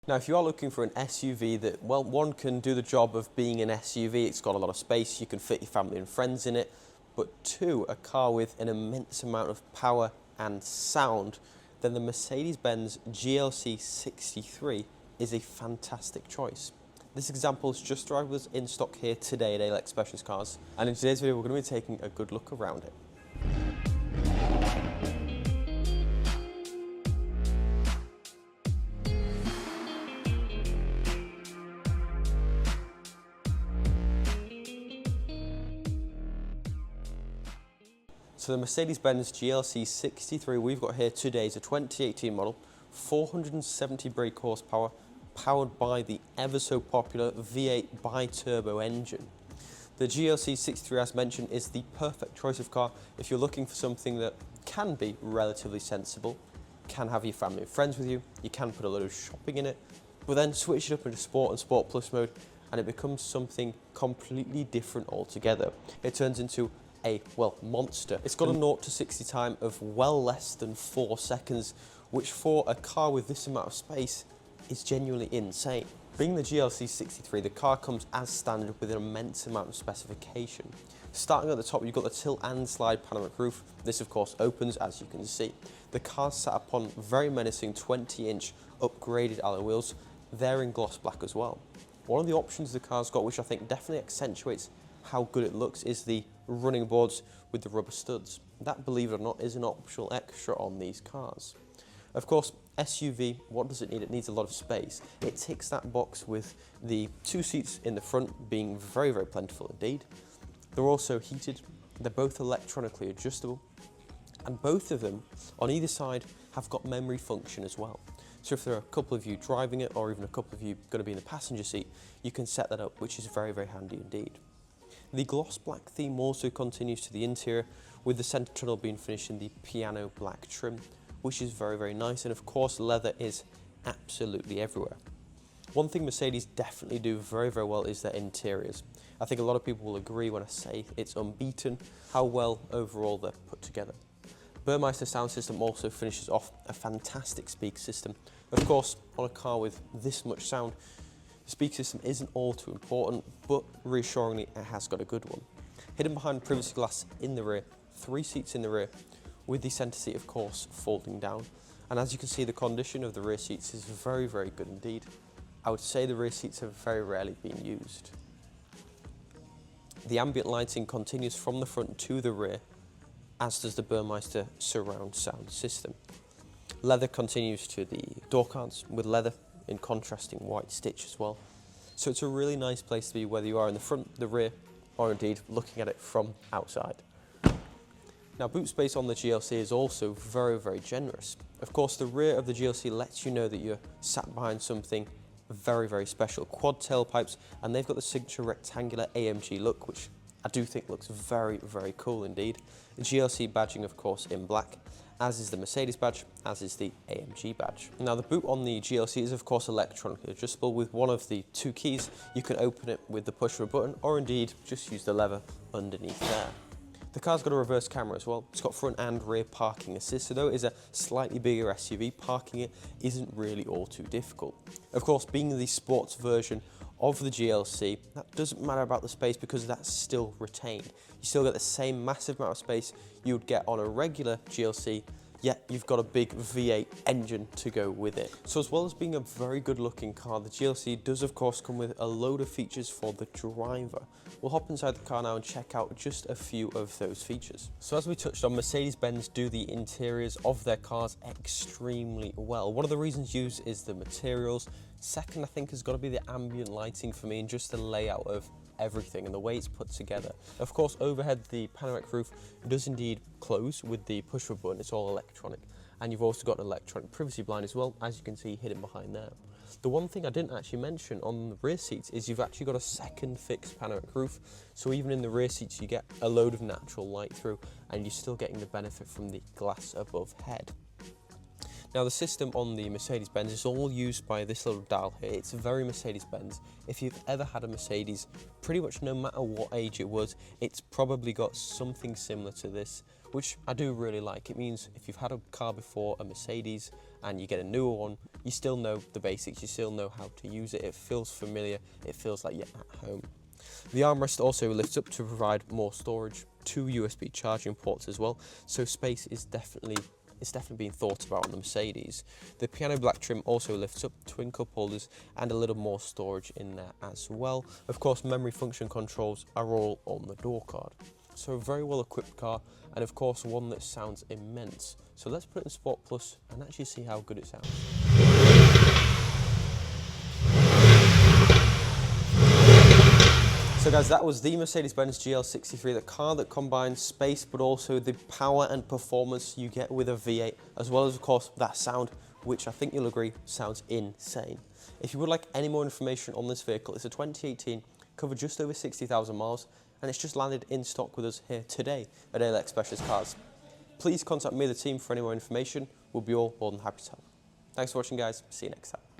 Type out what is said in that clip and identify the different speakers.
Speaker 1: Now, if you are looking for an SUV that, well, one can do the job of being an SUV, it's got a lot of space, you can fit your family and friends in it, but two, a car with an immense amount of power and sound, then the Mercedes-Benz GLC63 is a fantastic choice. This example has just arrived with us in stock here today at ALEX Specialist Cars, and in today's video we're going to be taking a good look around it. So the Mercedes-Benz GLC63 we've got here today is a 2018 model, 470 brake horsepower, powered by the ever so popular V8 bi-turbo engine. The GLC63, as mentioned, is the perfect choice of car if you're looking for something that can be relatively sensible, can have your family and friends with you, you can put a load of shopping in it, but then switch it up into Sport and Sport Plus mode and it becomes something completely different altogether. It turns into a, well, monster. It's got a 0 to 60 time of well less than 4 seconds, which for a car with this amount of space is genuinely insane. Being the GLC63, the car comes as standard with an immense amount of specification. Starting at the top, you've got the tilt and slide panoramic roof. This of course opens, as you can see. The car's sat upon very menacing 20-inch upgraded alloy wheels. They're in gloss black as well. One of the options the car's got, which I think definitely accentuates how good it looks, is the running boards with the rubber studs. That, believe it or not, is an optional extra on these cars. Of course, SUV, what does it need? It needs a lot of space. It ticks that box with the 2 seats in the front being very, very plentiful indeed. They're also heated, they're both electronically adjustable, and both of them on either side have got memory function as well. So if there are a couple of you driving it, or even a couple of you going to be in the passenger seat, you can set that up, which is very, very handy indeed. The gloss black theme also continues to the interior, with the centre tunnel being finished in the piano black trim, which is very, very nice, and of course leather is absolutely everywhere. One thing Mercedes definitely do very, very well is their interiors. I think a lot of people will agree when I say it's unbeaten how well overall they're put together. Burmeister sound system also finishes off a fantastic speaker system. Of course, on a car with this much sound, the speaker system isn't all too important, but reassuringly it has got a good one. Hidden behind privacy glass in the rear, 3 seats in the rear, with the centre seat of course folding down. And as you can see, the condition of the rear seats is very, very good indeed. I would say the rear seats have very rarely been used. The ambient lighting continues from the front to the rear, as does the Burmeister surround sound system. Leather continues to the door cards with leather in contrasting white stitch as well. So it's a really nice place to be, whether you are in the front, the rear, or indeed looking at it from outside. Now, boot space on the GLC is also very, very generous. Of course, the rear of the GLC lets you know that you're sat behind something very, very special. Quad tailpipes, and they've got the signature rectangular AMG look, which I do think looks very, very cool indeed. The GLC badging, of course, in black, as is the Mercedes badge, as is the AMG badge. Now, the boot on the GLC is of course electronically adjustable. With one of the 2 keys, you can open it with the push of a button, or indeed just use the lever underneath there. The car's got a reverse camera as well. It's got front and rear parking assist, so though it is a slightly bigger SUV, parking it isn't really all too difficult. Of course, being the sports version of the GLC, that doesn't matter about the space because that's still retained. You still get the same massive amount of space you would get on a regular GLC, yet you've got a big V8 engine to go with it. So as well as being a very good looking car, the GLC does of course come with a load of features for the driver. We'll hop inside the car now and check out just a few of those features. So as we touched on, Mercedes-Benz do the interiors of their cars extremely well. One of the reasons used is the materials. Second, I think, has got to be the ambient lighting for me, and just the layout of everything and the way it's put together. Of course, overhead, the panoramic roof does indeed close with the push of a button. It's all electronic, and you've also got an electronic privacy blind as well, as you can see hidden behind there. The one thing I didn't actually mention on the rear seats is you've actually got a second fixed panoramic roof, so even in the rear seats you get a load of natural light through, and you're still getting the benefit from the glass above head. Now, the system on the Mercedes-Benz is all used by this little dial here. It's very Mercedes-Benz. If you've ever had a Mercedes, pretty much no matter what age it was, it's probably got something similar to this, which I do really like. It means if you've had a car before, a Mercedes, and you get a newer one, you still know the basics, you still know how to use it. It feels familiar, it feels like you're at home. The armrest also lifts up to provide more storage, 2 USB charging ports as well, so space is definitely being thought about on the Mercedes. The piano black trim also lifts up, twin cup holders and a little more storage in there as well. Of course, memory function controls are all on the door card. So a very well equipped car, and of course one that sounds immense. So let's put it in Sport Plus and actually see how good it sounds. So guys, that was the Mercedes-Benz GL63, the car that combines space but also the power and performance you get with a V8, as well as of course that sound, which I think you'll agree sounds insane. If you would like any more information on this vehicle, it's a 2018, covered just over 60,000 miles, and it's just landed in stock with us here today at ALX Specialist Cars. Please contact me, the team, for any more information. We'll be all more than happy to help. Thanks for watching, guys. See you next time.